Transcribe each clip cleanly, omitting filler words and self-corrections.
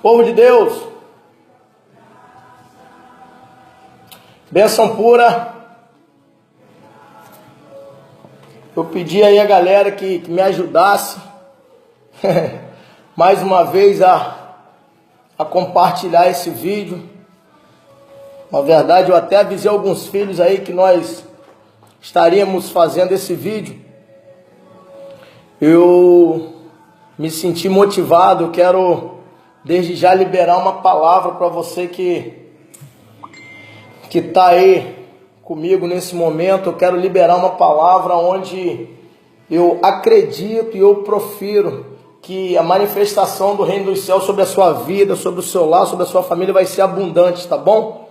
Povo de Deus, bênção pura. Eu pedi aí a galera que me ajudasse mais uma vez a compartilhar esse vídeo. Na verdade, eu até avisei alguns filhos aí que nós estaríamos fazendo esse vídeo. Eu me senti motivado, eu quero desde já liberar uma palavra para você que está aí comigo nesse momento. Eu quero liberar uma palavra onde eu acredito e eu profiro que a manifestação do reino dos céus sobre a sua vida, sobre o seu lar, sobre a sua família vai ser abundante, tá bom?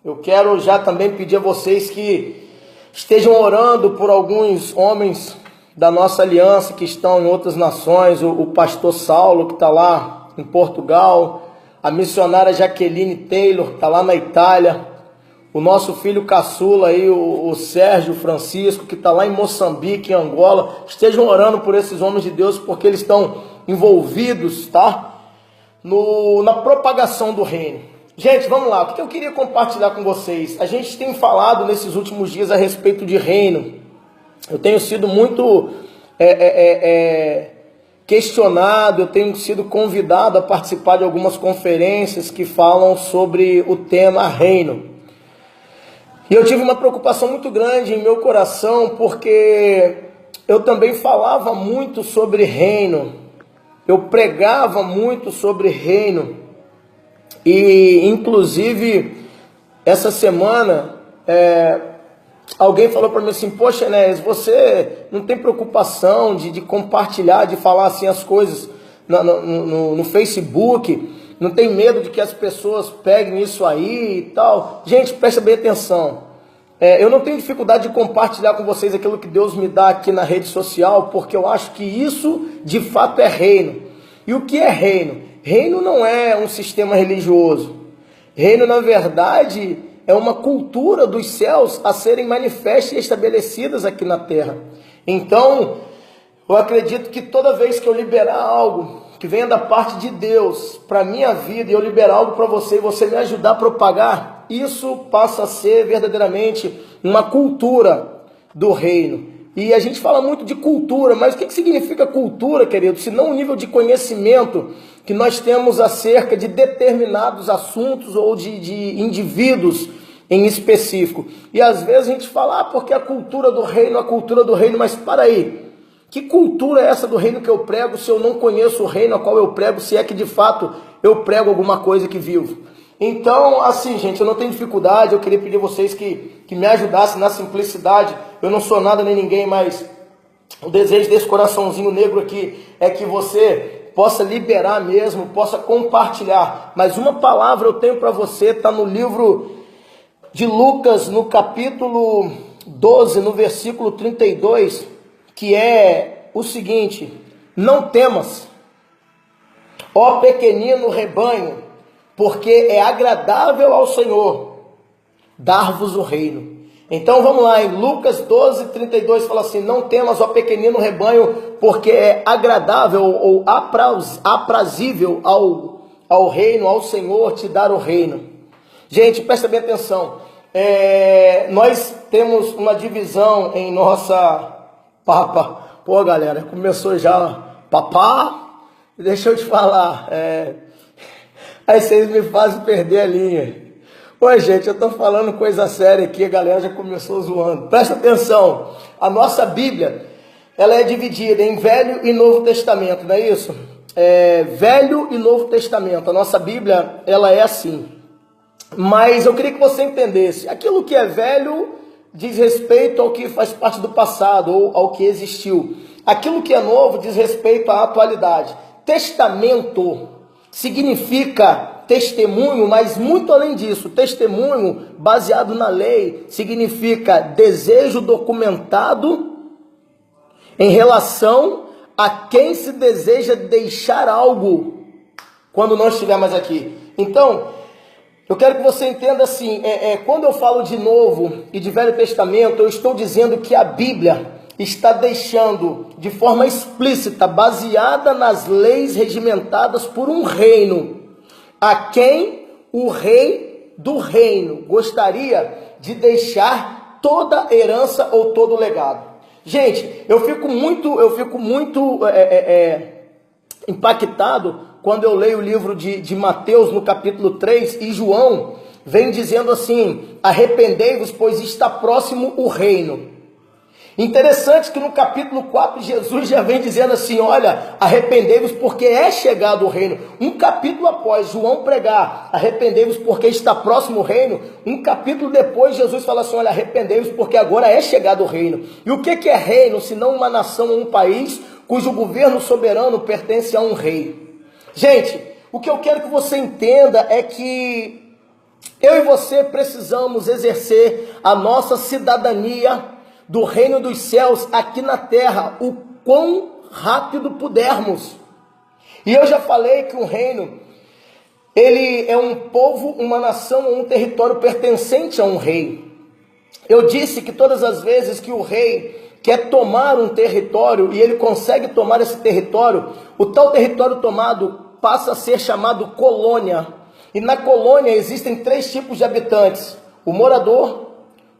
Eu quero já também pedir a vocês que estejam orando por alguns homens da nossa aliança que estão em outras nações, o pastor Saulo que está lá em Portugal, a missionária Jaqueline Taylor que está lá na Itália, o nosso filho caçula aí, o Sérgio Francisco, que está lá em Moçambique, em Angola. Estejam orando por esses homens de Deus, porque eles estão envolvidos, tá? Na propagação do reino. Gente, vamos lá, o que eu queria compartilhar com vocês? A gente tem falado nesses últimos dias a respeito de reino. Eu tenho sido muito questionado, eu tenho sido convidado a participar de algumas conferências que falam sobre o tema reino. E eu tive uma preocupação muito grande em meu coração, porque eu também falava muito sobre reino, eu pregava muito sobre reino, e inclusive essa semana alguém falou para mim assim: poxa, Enéas, você não tem preocupação de compartilhar, de falar assim as coisas no Facebook? Não tem medo de que as pessoas peguem isso aí e tal? Gente, presta bem atenção. Eu não tenho dificuldade de compartilhar com vocês aquilo que Deus me dá aqui na rede social, porque eu acho que isso de fato é reino. E o que é reino? Reino não é um sistema religioso. Reino, na verdade, é uma cultura dos céus a serem manifestas e estabelecidas aqui na terra. Então, eu acredito que toda vez que eu liberar algo que venha da parte de Deus para a minha vida, e eu liberar algo para você, e você me ajudar a propagar, isso passa a ser verdadeiramente uma cultura do reino. E a gente fala muito de cultura, mas o que significa cultura, querido? Se não o nível de conhecimento que nós temos acerca de determinados assuntos ou de indivíduos em específico. E às vezes a gente fala, porque a cultura do reino, mas para aí. Que cultura é essa do reino que eu prego se eu não conheço o reino a qual eu prego, se é que de fato eu prego alguma coisa que vivo? Então, assim, gente, eu não tenho dificuldade, eu queria pedir a vocês que me ajudassem na simplicidade. Eu não sou nada nem ninguém, mas o desejo desse coraçãozinho negro aqui é que você possa liberar mesmo, possa compartilhar. Mas uma palavra eu tenho para você, está no livro de Lucas, no capítulo 12, no versículo 32, que é o seguinte: não temas, ó pequenino rebanho, porque é agradável ao Senhor dar-vos o reino. Então vamos lá, em Lucas 12, 32 fala assim: não temas, ó pequenino rebanho, porque é agradável ou aprazível ao reino, ao Senhor te dar o reino. Gente, presta bem atenção. Nós temos uma divisão em nossa papa. Pô, galera, começou já papá. Deixa eu te falar, aí vocês me fazem perder a linha. Oi, gente, eu tô falando coisa séria aqui, a galera já começou zoando. Presta atenção, a nossa Bíblia, ela é dividida em Velho e Novo Testamento, não é isso? Velho e Novo Testamento, a nossa Bíblia, ela é assim. Mas eu queria que você entendesse, aquilo que é velho diz respeito ao que faz parte do passado, ou ao que existiu. Aquilo que é novo diz respeito à atualidade. Testamento significa testemunho, mas muito além disso, testemunho baseado na lei significa desejo documentado em relação a quem se deseja deixar algo quando não estiver mais aqui. Então, eu quero que você entenda assim, quando eu falo de Novo e de Velho Testamento, eu estou dizendo que a Bíblia está deixando de forma explícita, baseada nas leis regimentadas por um reino, a quem o rei do reino gostaria de deixar toda herança ou todo legado. Gente, eu fico muito impactado quando eu leio o livro de Mateus no capítulo 3 e João vem dizendo assim: arrependei-vos, pois está próximo o reino. Interessante que no capítulo 4 Jesus já vem dizendo assim: olha, arrependei-vos porque é chegado o reino. Um capítulo após João pregar, arrependei-vos porque está próximo o reino, um capítulo depois Jesus fala assim: olha, arrependei-vos porque agora é chegado o reino. E o que é reino, se não uma nação ou um país cujo governo soberano pertence a um rei? Gente, o que eu quero que você entenda é que eu e você precisamos exercer a nossa cidadania do reino dos céus aqui na terra, o quão rápido pudermos. E eu já falei que o reino, ele é um povo, uma nação, um território pertencente a um rei. Eu disse que todas as vezes que o rei quer tomar um território e ele consegue tomar esse território, o tal território tomado passa a ser chamado colônia. E na colônia existem 3 tipos de habitantes: o morador,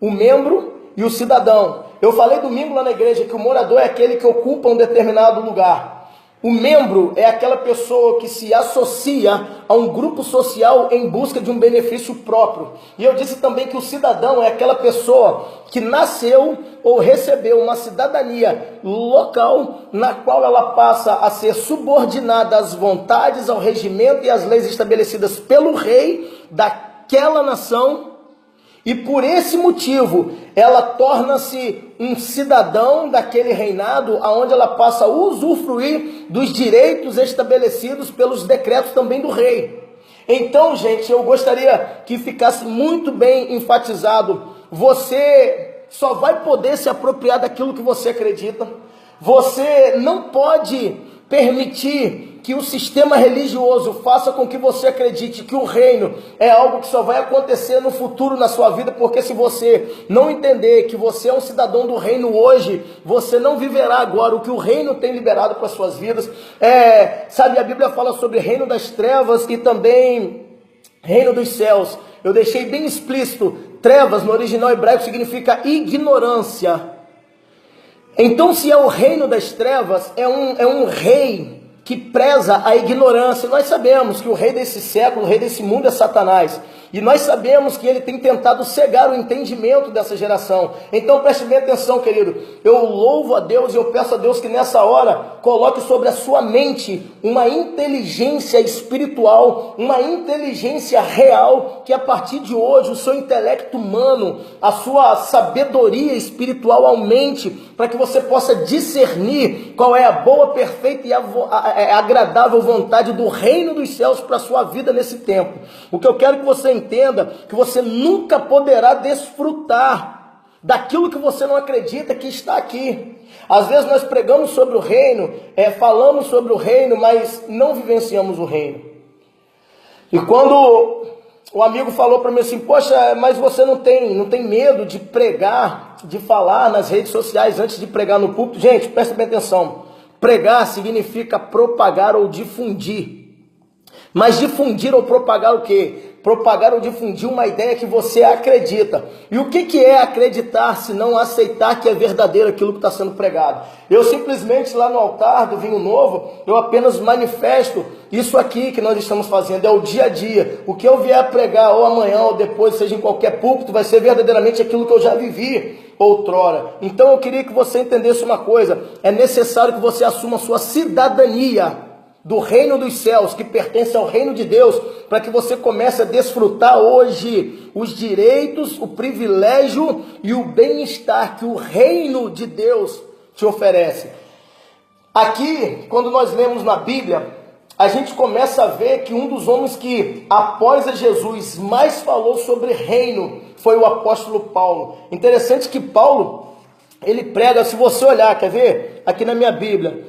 o membro e o cidadão. Eu falei domingo lá na igreja que o morador é aquele que ocupa um determinado lugar. O membro é aquela pessoa que se associa a um grupo social em busca de um benefício próprio. E eu disse também que o cidadão é aquela pessoa que nasceu ou recebeu uma cidadania local na qual ela passa a ser subordinada às vontades, ao regimento e às leis estabelecidas pelo rei daquela nação. E por esse motivo, ela torna-se um cidadão daquele reinado, onde ela passa a usufruir dos direitos estabelecidos pelos decretos também do rei. Então, gente, eu gostaria que ficasse muito bem enfatizado: você só vai poder se apropriar daquilo que você acredita. Você não pode permitir que o sistema religioso faça com que você acredite que o reino é algo que só vai acontecer no futuro na sua vida, porque se você não entender que você é um cidadão do reino hoje, você não viverá agora o que o reino tem liberado para suas vidas. Sabe, a Bíblia fala sobre reino das trevas e também reino dos céus. Eu deixei bem explícito: trevas no original hebraico significa ignorância. Então, se é o reino das trevas, é um rei que preza a ignorância. Nós sabemos que o rei desse século, o rei desse mundo é Satanás. E nós sabemos que ele tem tentado cegar o entendimento dessa geração. Então preste bem atenção, querido. Eu louvo a Deus e eu peço a Deus que nessa hora coloque sobre a sua mente uma inteligência espiritual, uma inteligência real, que a partir de hoje o seu intelecto humano, a sua sabedoria espiritual aumente, para que você possa discernir qual é a boa, perfeita e agradável vontade do reino dos céus para a sua vida nesse tempo. O que eu quero que você entenda, que você nunca poderá desfrutar daquilo que você não acredita que está aqui. Às vezes nós pregamos sobre o reino, falamos sobre o reino, mas não vivenciamos o reino. E quando o amigo falou para mim assim: poxa, mas você não tem medo de pregar, de falar nas redes sociais antes de pregar no púlpito? Gente, presta bem atenção. Pregar significa propagar ou difundir. Mas difundir ou propagar o quê? Propagar ou difundir uma ideia que você acredita. E o que é acreditar se não aceitar que é verdadeiro aquilo que está sendo pregado? Eu simplesmente lá no altar do Vinho Novo, eu apenas manifesto isso aqui que nós estamos fazendo, é o dia a dia. O que eu vier a pregar ou amanhã ou depois, seja em qualquer púlpito, vai ser verdadeiramente aquilo que eu já vivi outrora. Então eu queria que você entendesse uma coisa: é necessário que você assuma a sua cidadania do reino dos céus, que pertence ao reino de Deus, para que você comece a desfrutar hoje os direitos, o privilégio e o bem-estar que o reino de Deus te oferece. Aqui, quando nós lemos na Bíblia, a gente começa a ver que um dos homens que, após a Jesus, mais falou sobre reino foi o apóstolo Paulo. Interessante que Paulo, ele prega, se você olhar, quer ver? Aqui na minha Bíblia,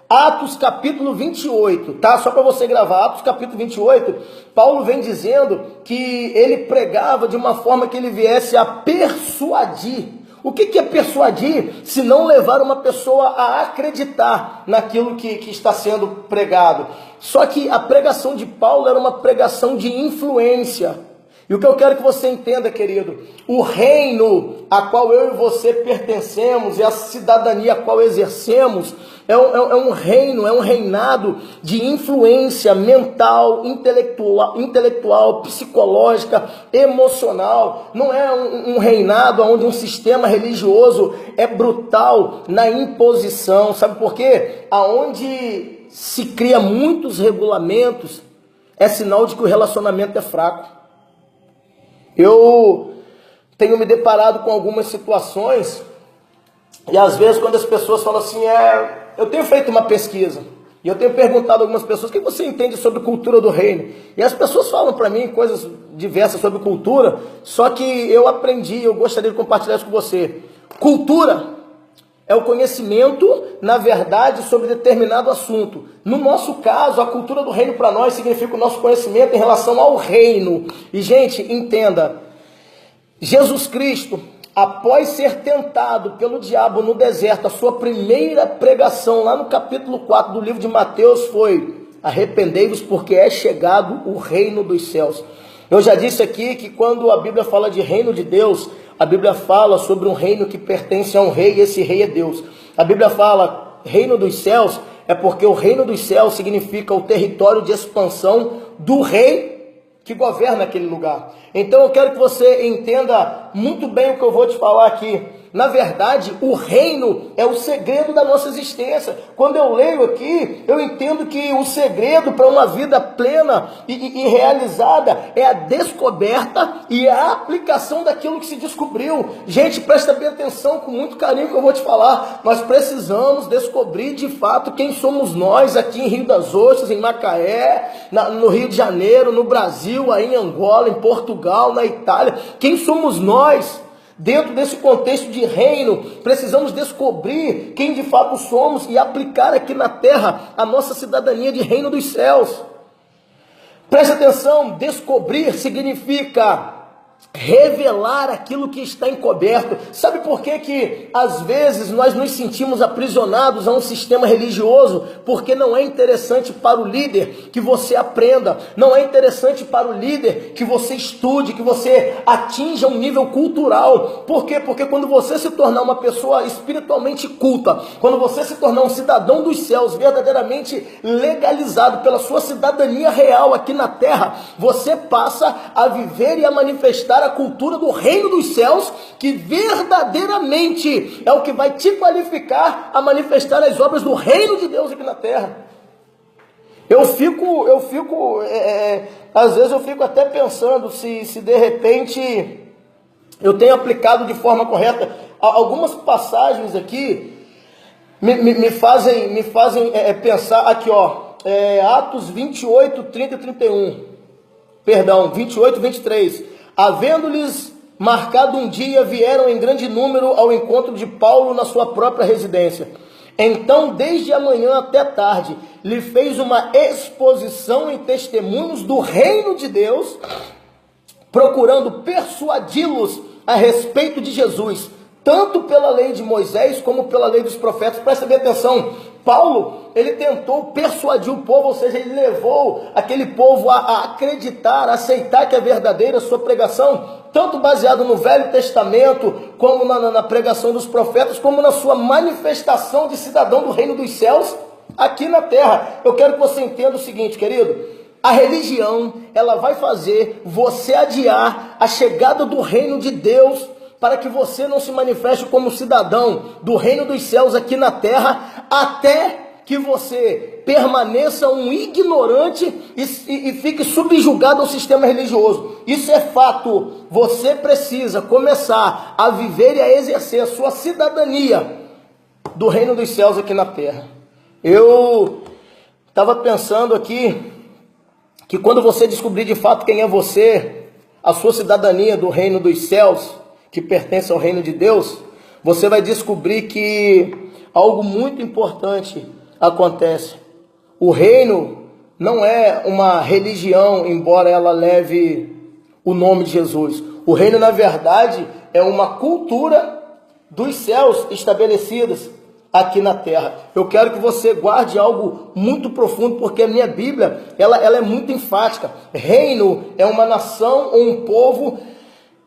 Atos capítulo 28, tá? Só para você gravar, Atos capítulo 28, Paulo vem dizendo que ele pregava de uma forma que ele viesse a persuadir. O que é persuadir se não levar uma pessoa a acreditar naquilo que está sendo pregado? Só que a pregação de Paulo era uma pregação de influência. E o que eu quero que você entenda, querido, o reino a qual eu e você pertencemos e a cidadania a qual exercemos é um reino, é um reinado de influência mental, intelectual, psicológica, emocional. Não é um reinado onde um sistema religioso é brutal na imposição. Sabe por quê? Aonde se cria muitos regulamentos, é sinal de que o relacionamento é fraco. Eu tenho me deparado com algumas situações, e às vezes quando as pessoas falam assim, eu tenho feito uma pesquisa, e eu tenho perguntado a algumas pessoas, o que você entende sobre cultura do reino? E as pessoas falam para mim coisas diversas sobre cultura, só que eu aprendi, eu gostaria de compartilhar isso com você. Cultura é o conhecimento, na verdade, sobre determinado assunto. No nosso caso, a cultura do reino para nós significa o nosso conhecimento em relação ao reino. E, gente, entenda, Jesus Cristo, após ser tentado pelo diabo no deserto, a sua primeira pregação, lá no capítulo 4 do livro de Mateus, foi: arrependei-vos, porque é chegado o reino dos céus. Eu já disse aqui que quando a Bíblia fala de reino de Deus, a Bíblia fala sobre um reino que pertence a um rei, e esse rei é Deus. A Bíblia fala reino dos céus, é porque o reino dos céus significa o território de expansão do rei que governa aquele lugar. Então eu quero que você entenda muito bem o que eu vou te falar aqui. Na verdade, o reino é o segredo da nossa existência. Quando eu leio aqui, eu entendo que o segredo para uma vida plena e realizada é a descoberta e a aplicação daquilo que se descobriu. Gente, presta bem atenção com muito carinho que eu vou te falar. Nós precisamos descobrir de fato quem somos nós aqui em Rio das Ostras, em Macaé, no Rio de Janeiro, no Brasil, aí em Angola, em Portugal, na Itália. Quem somos nós? Dentro desse contexto de reino, precisamos descobrir quem de fato somos e aplicar aqui na terra a nossa cidadania de reino dos céus. Preste atenção, descobrir significa revelar aquilo que está encoberto. Sabe por que às vezes nós nos sentimos aprisionados a um sistema religioso? Porque não é interessante para o líder que você aprenda, não é interessante para o líder que você estude, que você atinja um nível cultural. Por quê? Porque quando você se tornar uma pessoa espiritualmente culta, quando você se tornar um cidadão dos céus, verdadeiramente legalizado pela sua cidadania real aqui na terra, você passa a viver e a manifestar a cultura do reino dos céus, que verdadeiramente é o que vai te qualificar a manifestar as obras do reino de Deus aqui na terra. Às vezes eu fico até pensando se de repente eu tenho aplicado de forma correta. Algumas passagens aqui me fazem pensar aqui, Atos 28, 30 e 31. Perdão, 28, 23. Havendo-lhes marcado um dia, vieram em grande número ao encontro de Paulo na sua própria residência. Então, desde a manhã até tarde, lhe fez uma exposição em testemunhos do reino de Deus, procurando persuadi-los a respeito de Jesus, tanto pela lei de Moisés como pela lei dos profetas. Presta bem atenção, Paulo, ele tentou persuadir o povo, ou seja, ele levou aquele povo a acreditar, a aceitar que é verdadeira a sua pregação, tanto baseado no Velho Testamento, como na pregação dos profetas, como na sua manifestação de cidadão do reino dos céus aqui na terra. Eu quero que você entenda o seguinte, querido: a religião, ela vai fazer você adiar a chegada do reino de Deus, para que você não se manifeste como cidadão do reino dos céus aqui na terra, até que você permaneça um ignorante e fique subjugado ao sistema religioso. Isso é fato. Você precisa começar a viver e a exercer a sua cidadania do reino dos céus aqui na terra. Eu estava pensando aqui que quando você descobrir de fato quem é você, a sua cidadania do reino dos céus, que pertence ao reino de Deus, você vai descobrir que algo muito importante acontece. O reino não é uma religião, embora ela leve o nome de Jesus. O reino, na verdade, é uma cultura dos céus estabelecidas aqui na terra. Eu quero que você guarde algo muito profundo, porque a minha Bíblia, ela é muito enfática. Reino é uma nação ou um povo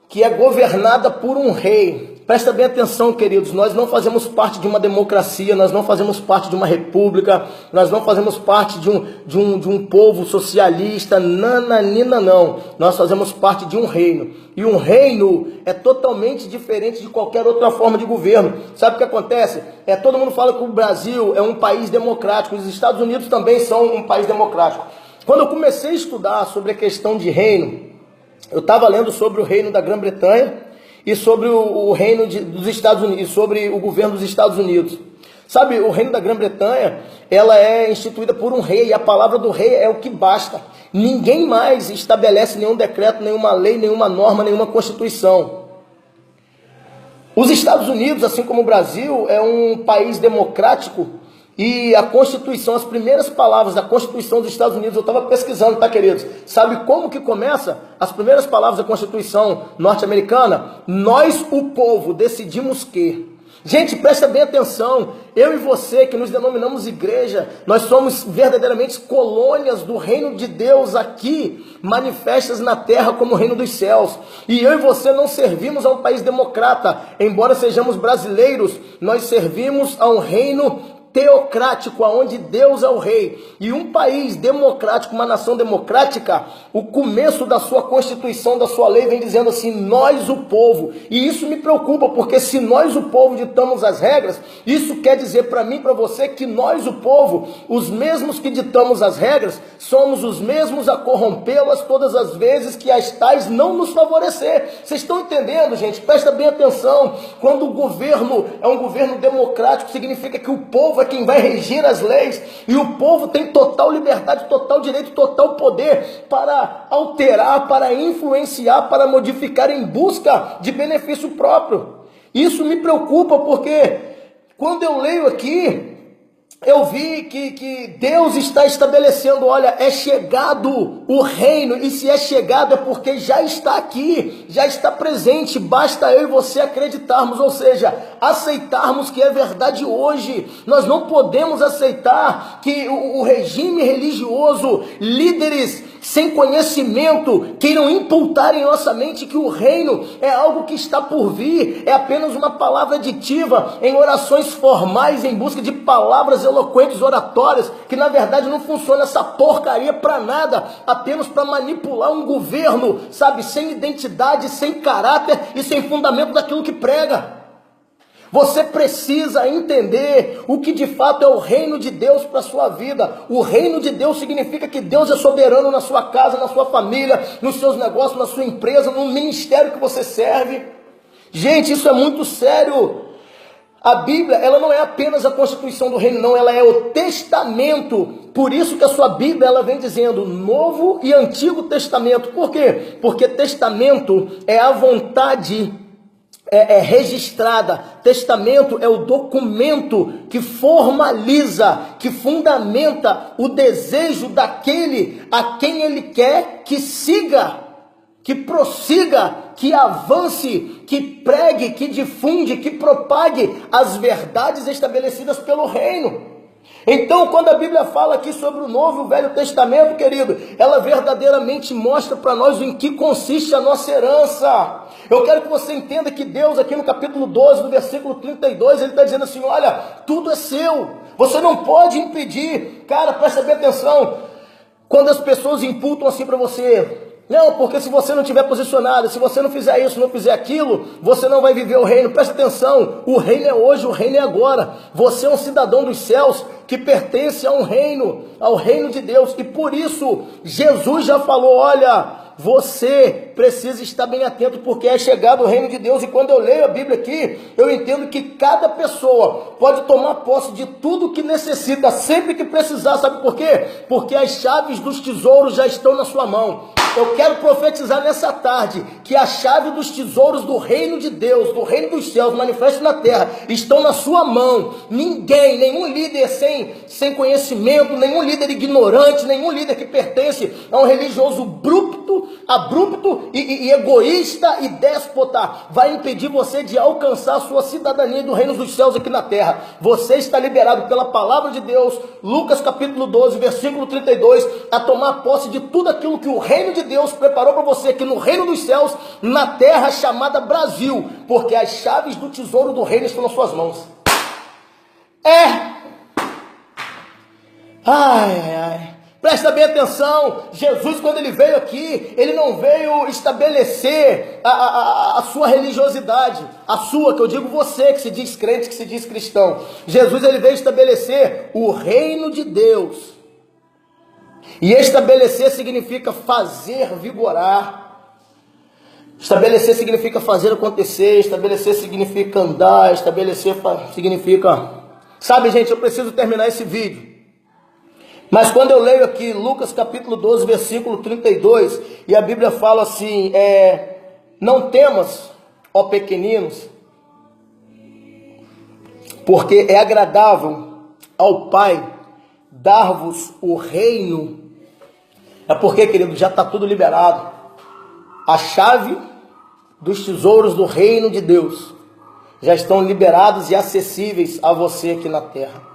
que é governada por um rei. Presta bem atenção, queridos, nós não fazemos parte de uma democracia, nós não fazemos parte de uma república, nós não fazemos parte de um povo socialista, nananina não. Nós fazemos parte de um reino. E um reino é totalmente diferente de qualquer outra forma de governo. Sabe o que acontece? Todo mundo fala que o Brasil é um país democrático, os Estados Unidos também são um país democrático. Quando eu comecei a estudar sobre a questão de reino, eu estava lendo sobre o reino da Grã-Bretanha, e sobre o reino dos Estados Unidos, sobre o governo dos Estados Unidos. Sabe, o reino da Grã-Bretanha, ela é instituída por um rei, e a palavra do rei é o que basta. Ninguém mais estabelece nenhum decreto, nenhuma lei, nenhuma norma, nenhuma constituição. Os Estados Unidos, assim como o Brasil, é um país democrático, e a Constituição, as primeiras palavras da Constituição dos Estados Unidos, eu estava pesquisando, tá, queridos? Sabe como que começa as primeiras palavras da Constituição norte-americana? Nós, o povo, decidimos que... Gente, presta bem atenção, eu e você que nos denominamos igreja, nós somos verdadeiramente colônias do reino de Deus aqui, manifestas na terra como o reino dos céus. E eu e você não servimos a um país democrata, embora sejamos brasileiros, nós servimos a um reino teocrático, aonde Deus é o rei. E um país democrático, uma nação democrática, o começo da sua Constituição, da sua lei, vem dizendo assim, nós o povo. E isso me preocupa, porque se nós o povo ditamos as regras, isso quer dizer para mim e para você que nós o povo, os mesmos que ditamos as regras, somos os mesmos a corrompê-las todas as vezes que as tais não nos favorecer. Vocês estão entendendo, gente? Presta bem atenção. Quando o governo é um governo democrático, significa que o povo é quem vai regir as leis, e o povo tem total liberdade, total direito, total poder para alterar, para influenciar, para modificar em busca de benefício próprio. Isso me preocupa, porque quando eu leio aqui, eu vi que Deus está estabelecendo, olha, é chegado o reino, e se é chegado é porque já está aqui, já está presente, basta eu e você acreditarmos, ou seja, aceitarmos que é verdade hoje. Nós não podemos aceitar que o regime religioso, líderes sem conhecimento, queiram imputar em nossa mente que o reino é algo que está por vir, é apenas uma palavra aditiva em orações formais, em busca de palavras eloquentes, oratórias, que na verdade não funciona essa porcaria para nada, apenas para manipular um governo, sabe, sem identidade, sem caráter e sem fundamento daquilo que prega. Você precisa entender o que de fato é o reino de Deus para a sua vida. O reino de Deus significa que Deus é soberano na sua casa, na sua família, nos seus negócios, na sua empresa, no ministério que você serve. Gente, isso é muito sério. A Bíblia, ela não é apenas a constituição do reino, não, ela é o testamento. Por isso que a sua Bíblia, ela vem dizendo Novo e Antigo Testamento. Por quê? Porque testamento é a vontade registrada. Testamento é o documento que formaliza, que fundamenta o desejo daquele a quem ele quer que siga, que prossiga, que avance, que pregue, que difunde, que propague as verdades estabelecidas pelo reino. Então, quando a Bíblia fala aqui sobre o Novo e o Velho Testamento, querido, ela verdadeiramente mostra para nós em que consiste a nossa herança. Eu quero que você entenda que Deus, aqui no capítulo 12, no versículo 32, ele está dizendo assim, olha, tudo é seu, você não pode impedir. Cara, presta bem atenção, quando as pessoas imputam assim para você, não, porque se você não estiver posicionado, se você não fizer isso, não fizer aquilo, você não vai viver o reino. Presta atenção, o reino é hoje, o reino é agora. Você é um cidadão dos céus que pertence a um reino, ao reino de Deus. E por isso, Jesus já falou, olha, você precisa estar bem atento, porque é chegado o reino de Deus. E quando eu leio a Bíblia aqui, eu entendo que cada pessoa pode tomar posse de tudo que necessita, sempre que precisar. Sabe por quê? Porque as chaves dos tesouros já estão na sua mão. Eu quero profetizar nessa tarde que a chave dos tesouros do reino de Deus, do reino dos céus, manifestos na terra, estão na sua mão. Ninguém, nenhum líder sem conhecimento, nenhum líder ignorante, nenhum líder que pertence a um religioso abrupto e egoísta e déspota vai impedir você de alcançar a sua cidadania do reino dos céus aqui na terra. Você está liberado pela palavra de Deus, Lucas capítulo 12, versículo 32, a tomar posse de tudo aquilo que o reino de Deus preparou para você aqui no reino dos céus, na terra chamada Brasil, porque as chaves do tesouro do reino estão nas suas mãos. Presta bem atenção, Jesus, quando ele veio aqui, ele não veio estabelecer a sua religiosidade, a sua, que eu digo você, que se diz crente, que se diz cristão. Jesus, ele veio estabelecer o reino de Deus. E estabelecer significa fazer vigorar. Estabelecer significa fazer acontecer, estabelecer significa andar, estabelecer significa... Sabe, gente, eu preciso terminar esse vídeo. Mas quando eu leio aqui Lucas capítulo 12, versículo 32, e a Bíblia fala assim, não temas, ó pequeninos, porque é agradável ao Pai dar-vos o reino. É porque, querido, já está tudo liberado. A chave dos tesouros do reino de Deus já estão liberados e acessíveis a você aqui na terra.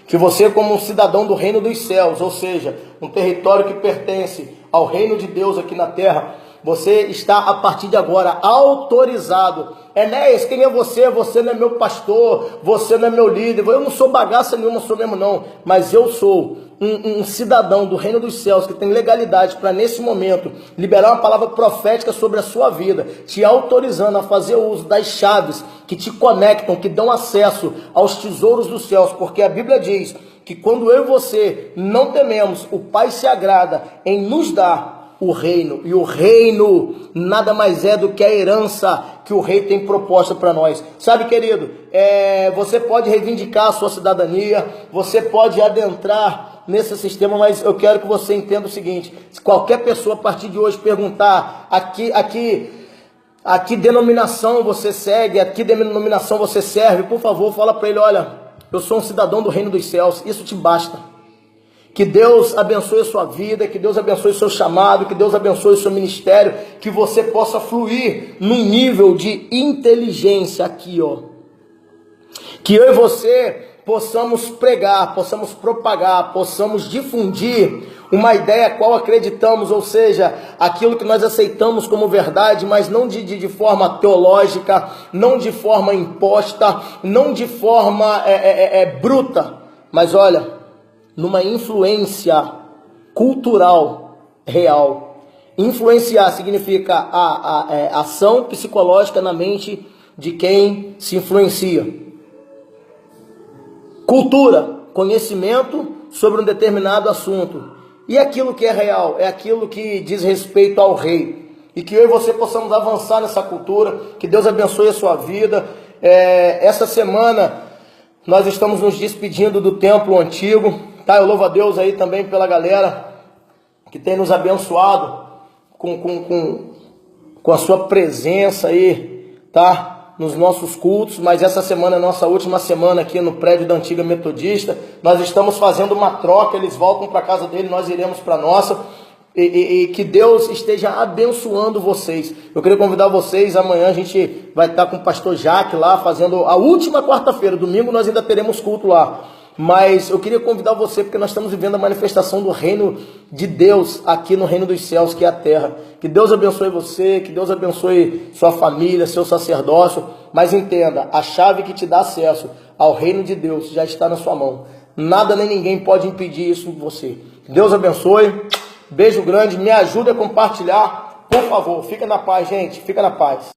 Que você, como um cidadão do reino dos céus, ou seja, um território que pertence ao reino de Deus aqui na terra, você está a partir de agora autorizado. Enéas, quem é você? Você não é meu pastor, você não é meu líder, eu não sou bagaça nenhuma, sou mesmo não, mas eu sou um cidadão do reino dos céus que tem legalidade para nesse momento liberar uma palavra profética sobre a sua vida, te autorizando a fazer uso das chaves que te conectam, que dão acesso aos tesouros dos céus, porque a Bíblia diz que quando eu e você não tememos, o Pai se agrada em nos dar o reino, e o reino nada mais é do que a herança que o rei tem proposta para nós. Sabe, querido, você pode reivindicar a sua cidadania, você pode adentrar nesse sistema, mas eu quero que você entenda o seguinte: se qualquer pessoa a partir de hoje perguntar a que denominação você segue, a que denominação você serve, por favor, fala para ele: olha, eu sou um cidadão do reino dos céus. Isso te basta. Que Deus abençoe a sua vida, que Deus abençoe o seu chamado, que Deus abençoe o seu ministério, que você possa fluir num nível de inteligência aqui, ó. Que eu e você possamos pregar, possamos propagar, possamos difundir uma ideia a qual acreditamos, ou seja, aquilo que nós aceitamos como verdade, mas não de forma teológica, não de forma imposta, não de forma bruta, mas olha, numa influência cultural real. Influenciar significa a ação psicológica na mente de quem se influencia. Cultura, conhecimento sobre um determinado assunto. E aquilo que é real, é aquilo que diz respeito ao rei. E que eu e você possamos avançar nessa cultura, que Deus abençoe a sua vida. Essa semana nós estamos nos despedindo do templo antigo, tá? Eu louvo a Deus aí também pela galera que tem nos abençoado com a sua presença aí, tá? Nos nossos cultos, mas essa semana é a nossa última semana aqui no prédio da Antiga Metodista. Nós estamos fazendo uma troca, eles voltam para a casa dele, nós iremos para a nossa. E que Deus esteja abençoando vocês. Eu queria convidar vocês, amanhã a gente vai estar com o pastor Jaque lá, fazendo a última quarta-feira. Domingo nós ainda teremos culto lá. Mas eu queria convidar você, porque nós estamos vivendo a manifestação do reino de Deus aqui no reino dos céus, que é a terra. Que Deus abençoe você, que Deus abençoe sua família, seu sacerdócio. Mas entenda, a chave que te dá acesso ao reino de Deus já está na sua mão. Nada nem ninguém pode impedir isso de você. Deus abençoe. Beijo grande, me ajude a compartilhar, por favor. Fica na paz, gente, fica na paz.